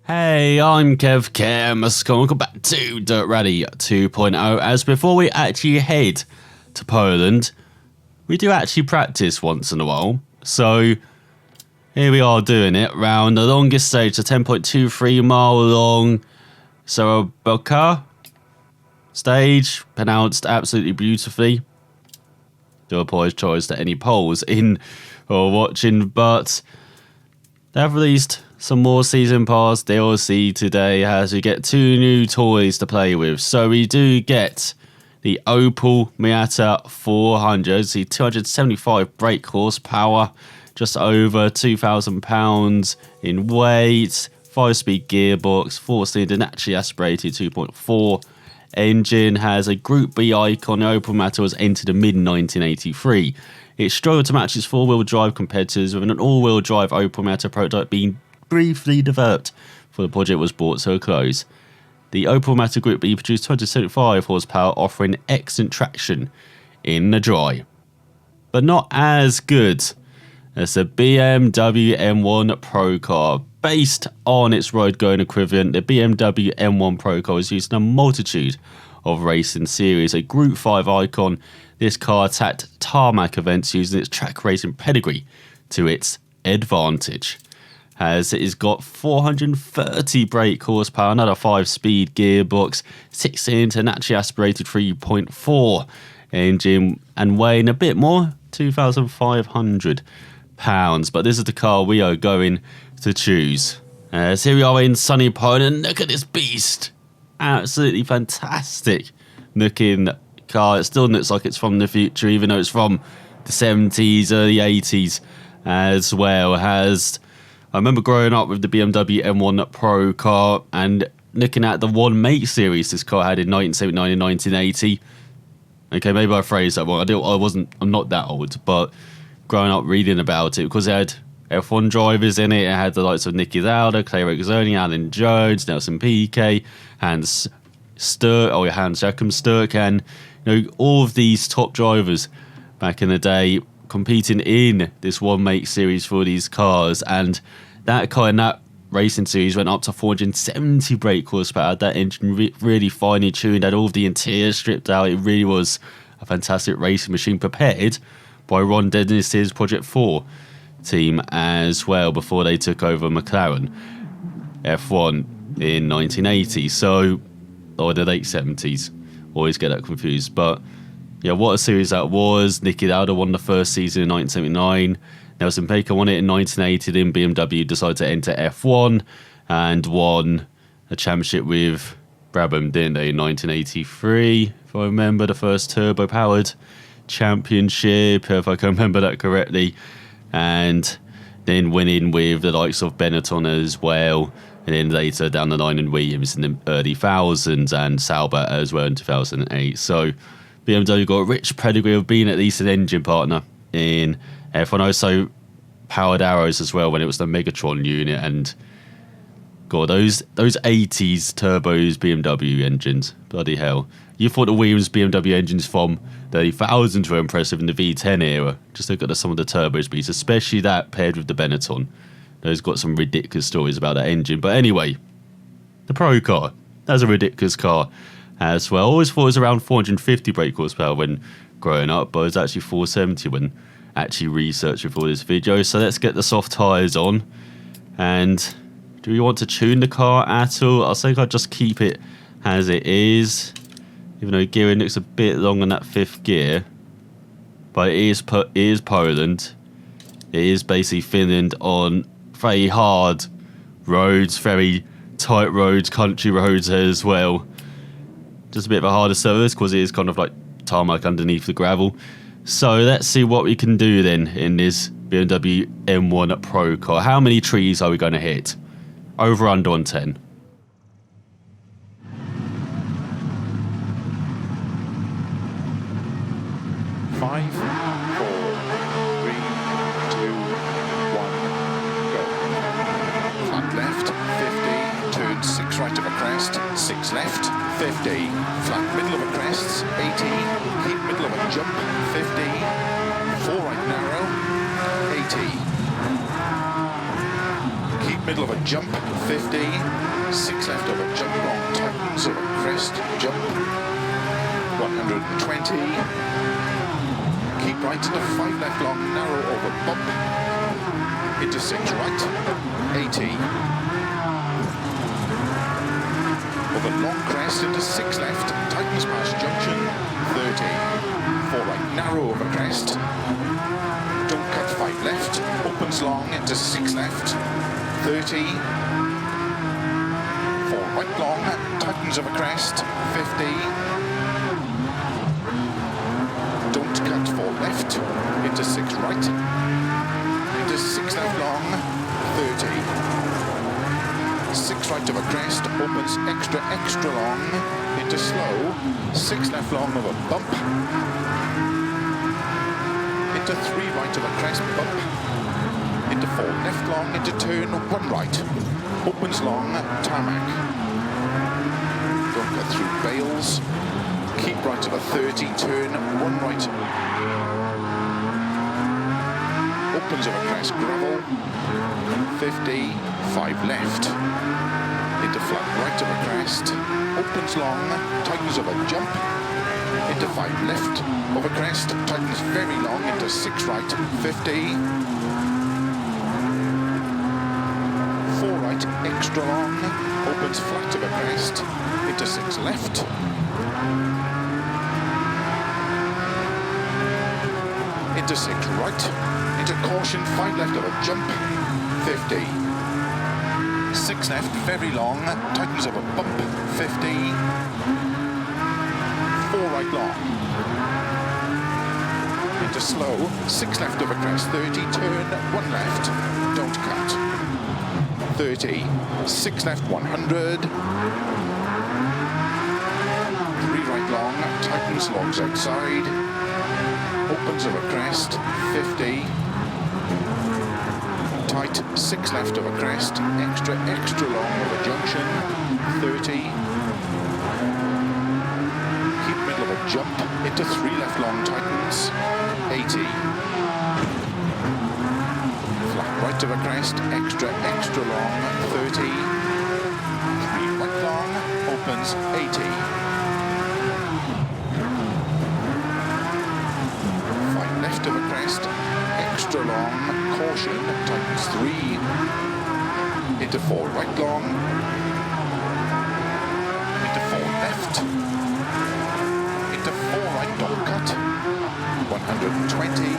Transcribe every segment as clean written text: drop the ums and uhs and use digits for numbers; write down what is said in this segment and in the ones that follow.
Hey, I'm Kev Kems. Welcome back to Dirt Rally 2.0. As before we actually head to Poland, we do actually practice once in a while. So here we are doing it round the longest stage, the 10.23 mile long Zarobka stage, pronounced absolutely beautifully. Do apologise to any Poles in or watching, but they have released some more season pass DLC today as we get two new toys to play with. So we do get the Opel Miata 400, the 275 brake horsepower, just over £2,000 in weight, 5-speed gearbox, 4-cylinder naturally aspirated 2.4 engine, has a Group B icon. The Opel Miata was entered in mid-1983. It struggled to match its four-wheel drive competitors, with an all-wheel drive Opel Miata prototype being briefly developed before the project was brought to a close. The Opel Miata Group B produced 275 horsepower, offering excellent traction in the dry, but not as good as the BMW M1 Procar. Based on its road-going equivalent, the BMW M1 Procar was used in a multitude of racing series. A Group 5 icon, this car attacked tarmac events using its track racing pedigree to its advantage, as it has got 430 brake horsepower, another 5-speed gearbox, 6-cylinder naturally aspirated 3.4 engine, and weighing a bit more, 2,500 pounds. But this is the car we are going to choose. So here we are in sunny Poland. Look at this beast, absolutely fantastic looking car. It still looks like it's from the future, even though it's from the 70s, early 80s as well. I remember growing up with the BMW M1 Procar and looking at the one make series this car had in 1979 and 1980. Okay, maybe I phrased that wrong. I'm not that old, but growing up reading about it, because it had F1 drivers in it. It had the likes of Niki Lauda, Clay Regazzoni, Alan Jones, Nelson Piquet, Hans Joachim Sturck, and all of these top drivers back in the day competing in this one make series for these cars. And that car in that racing series went up to 470 brake horsepower. That engine really finely tuned, had all of the interior stripped out. It really was a fantastic racing machine, prepared by Ron Dennis's Project 4 team as well, before they took over McLaren F1 in 1980. So, or the late 70s. Always get that confused. But yeah, what a series that was. Niki Lauda won the first season in 1979. Nelson Piquet won it in 1980. Then BMW decided to enter F1 and won a championship with Brabham, didn't they, in 1983, if I remember, the first turbo-powered championship, if I can remember that correctly. And then winning with the likes of Benetton as well, and then later down the line in Williams in the early thousands, and Sauber as well in 2008. So BMW got a rich pedigree of being at least an engine partner in F1. Also powered arrows as well when it was the Megatron unit, and God, those 80s turbos BMW engines, bloody hell. You thought the Williams BMW engines from the 2000s were impressive in the V10 era. Just look at some of the turbos beats, especially that paired with the Benetton. Those got some ridiculous stories about that engine. But anyway, the Procar, that's a ridiculous car as well. I always thought it was around 450 brake horsepower when growing up, but it was actually 470 when actually researching for this video. So let's get the soft tyres on. And do we want to tune the car at all? I think I'll just keep it as it is, even though gearing looks a bit long on that 5th gear. But it is Poland. It is basically Finland on very hard roads, very tight roads, country roads as well. Just a bit of a harder surface because it is kind of like tarmac underneath the gravel. So let's see what we can do then in this BMW M1 Procar. How many trees are we going to hit? Over, under on 10. 5, 4, 3, 2, 1, go. Flat left, 50, turn 6 right of a crest, 6 left, 50, flat middle of a crest, 80, keep middle of a jump, 50, 4 right narrow, 80, keep middle of a jump, 50, 6 left of a jump, long tightens of a crest, jump, 120, keep right into 5 left long, narrow over bump, into 6 right, 80, over long crest into 6 left, tightens past junction, 30, 4 right, narrow over crest, don't cut 5 left, opens long into 6 left, 30, 4 right long, tightens over crest, 50, don't cut 4 left, into 6 right, into 6 left long, 30, 6 right of a crest, opens extra long, into slow, 6 left long of a bump, into 3 right of a crest bump, into 4 left long, into turn 1 right, opens long, tarmac, don't cut through bales, keep right of a 30, turn 1 right, opens of a crest gravel, 50, 5 left, into flat right of a crest, opens long, tightens of a jump, into 5 left of a crest, tightens very long, into 6 right, 50, 4 right, extra long, opens flat of a crest, into 6 left, into 6 right, into caution, 5 left of a jump, 50, 6 left, very long, tightens of a bump, 50, 4 right long, into slow, 6 left of a crest, 30, turn 1 left, don't cut, 30, 6 left, 100, 3 right long, tightens longs outside, opens of a crest, 50, tight, 6 left of a crest, extra long of a junction, 30, keep middle of a jump, into 3 left long tightens, 80, flat right of a crest, extra long, 30, 3 right long, opens, 80, 5 left of a crest, extra long, caution, tightens 3, into 4 right long, into 4 left, into 4 right don't cut, 120,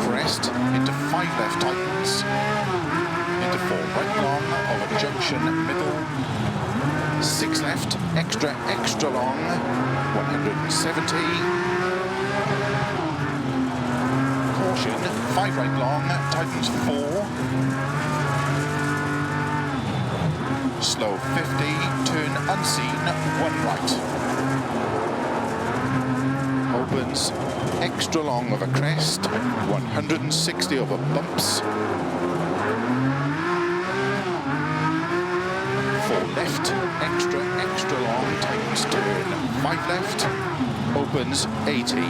crest, into 5 left tightens, into 4 right long, of a junction, middle, 6 left, extra long, 170, 5 right long, tightens 4, slow 50, turn unseen, 1 right, opens, extra long of a crest, 160 over bumps, 4 left, extra long, tightens turn, 5 left, opens, 80,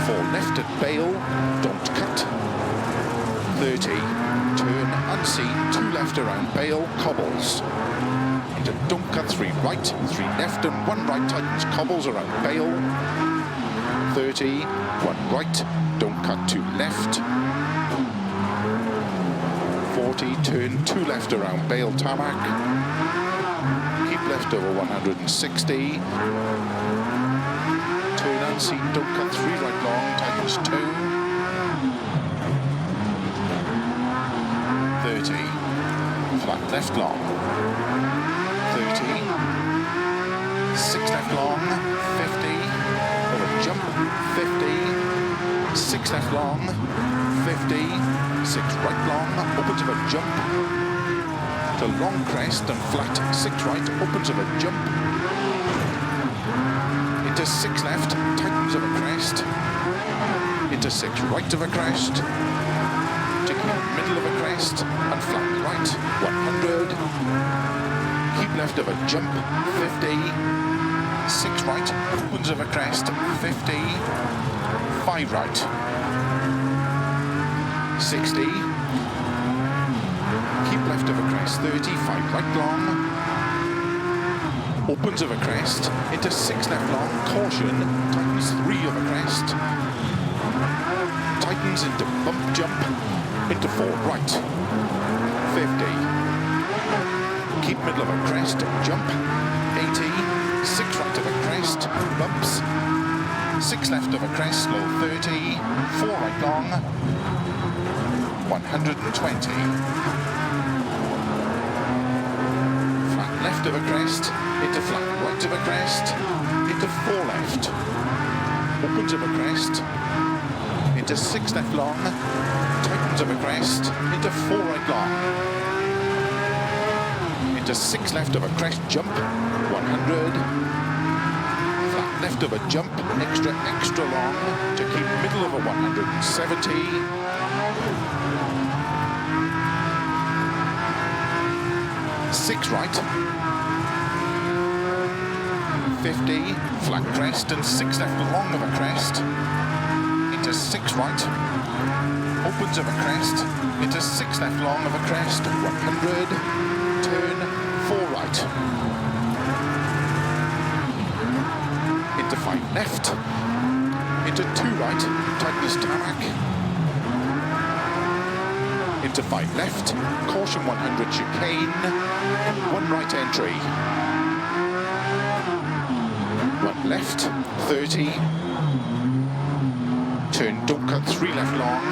4 left at bail, don't cut, 30, turn unseen, 2 left around bail, cobbles, into don't cut, 3 right, 3 left and 1 right, tightens cobbles around bail, 30, 1 right, don't cut, 2 left, 40, turn 2 left around bail, tarmac, keep left over 160, turn unseen, don't cut, 3 right long, tightens 2, 30, flat left long, 30, 6 left long, 50, over jump, 50, 6 left long, 50, 6 right long, opens of a jump, to long crest and flat, 6 right, opens of a jump, into 6 left, tightens of a crest, into 6 right of a crest, to keep middle of a crest, and flat right, 100, keep left of a jump, 50, 6 right, opens of a crest, 50, 5 right. 60. Keep left of a crest, 30, 5 right long. Opens of a crest, into 6 left long, caution, tightens 3 of a crest. Tightens into bump jump, into 4 right. 50. Keep middle of a crest, jump, 80. 6 right of a crest, bumps. 6 left of a crest, slow, 30. 4 right long, 120. Left of a crest, into flat right of a crest, into 4 left, opens of a crest, into 6 left long, tightens of a crest, into 4 right long, into 6 left of a crest, jump, 100, flat left of a jump, extra long, to keep middle of a 170, 6 right, 50, flat crest and 6 left long of a crest, into 6 right, opens of a crest, into 6 left long of a crest, 100, turn, 4 right, into 5 left, into 2 right, tightness tarmac, into 5 left, caution 100 chicane, 1 right entry, 1 left, 30, turn, don't cut, 3 left long,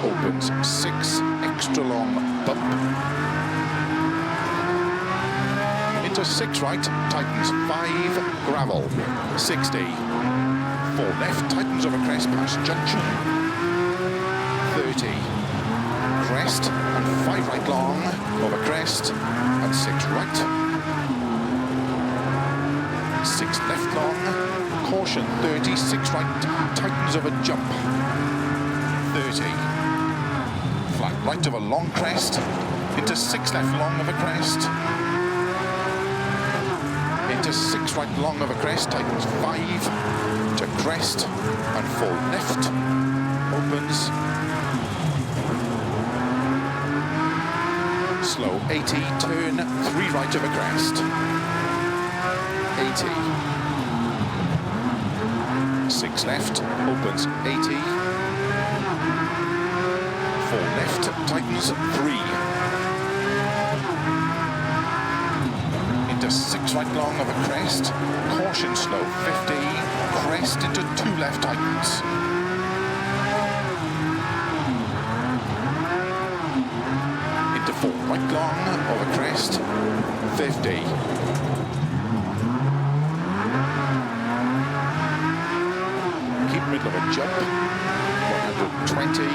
opens 6, extra long bump, into 6 right, tightens 5, gravel, 60, 4 left, tightens over crest past junction, 30, crest and 5 right long, over crest and 6 right, 6 left long, caution 30, 6 right, tightens of a jump, 30, flat right of a long crest, into 6 left long of a crest, into 6 right long of a crest, tightens 5, to crest and 4 left, opens, slow 80, turn 3 right of a crest, 80, 6 left, opens 80, 4 left, tightens 3, into 6 right long of a crest, caution slow 50, crest into 2 left tightens, into 4 right long of a crest, 50, middle of a jump, 120,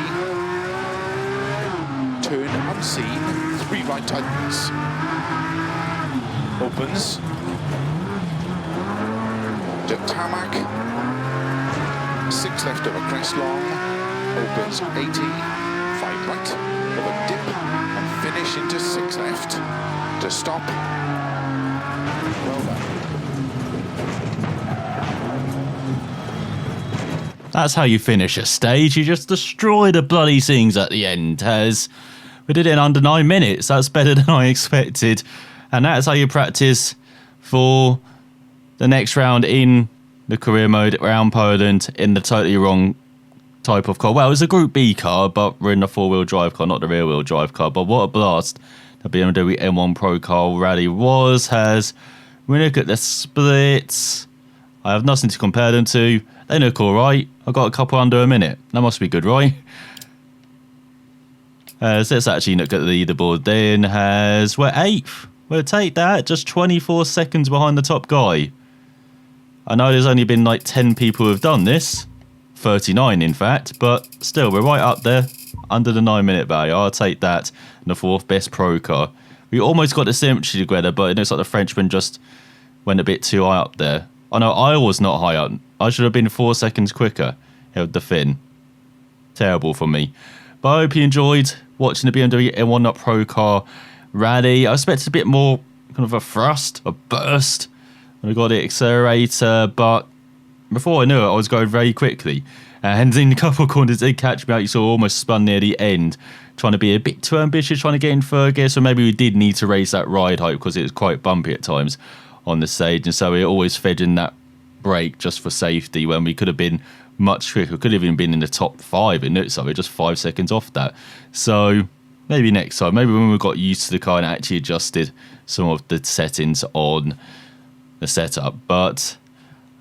turn unseen, 3 right tightens, opens, to tarmac, 6 left of a crest long, opens 80, 5 right of a dip, and finish into 6 left, to stop, well done. That's how you finish a stage. You just destroy the bloody things at the end. As we did it in under 9 minutes. That's better than I expected. And that's how you practice for the next round in the career mode around Poland in the totally wrong type of car. Well, it was a Group B car, but we're in the 4-wheel drive car, not the rear-wheel drive car. But what a blast the BMW M1 Procar rally was. As we look at the splits, I have nothing to compare them to. They look alright. I got a couple under a minute. That must be good, right? So let's actually look at the leaderboard then. We're 8th. We'll take that. Just 24 seconds behind the top guy. I know there's only been like 10 people who have done this. 39 in fact. But still, we're right up there. Under the 9-minute value. I'll take that. And the 4th best pro car. We almost got the symmetry together, but it looks like the Frenchman just went a bit too high up there. I know I was not high up. I should have been 4 seconds quicker. Held the fin. Terrible for me. But I hope you enjoyed watching the BMW M1 Procar rally. I expected a bit more kind of a thrust, a burst when I got the accelerator, but before I knew it, I was going very quickly. And in a couple of corners, they catch me out. You saw almost spun near the end, trying to be a bit too ambitious, trying to get in third gear. So maybe we did need to raise that ride height because it was quite bumpy at times on the stage. And so we always fed in that brake just for safety when we could have been much quicker. Could have even been in the top 5 in it. So we're just 5 seconds off that. So maybe next time, maybe when we got used to the car and actually adjusted some of the settings on the setup. But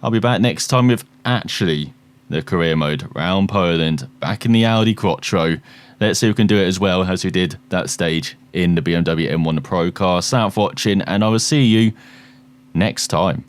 I'll be back next time with actually the career mode round Poland, back in the Audi Quattro. Let's see if we can do it as well as we did that stage in the BMW M1 Procar. Thanks for watching, and I will see you next time.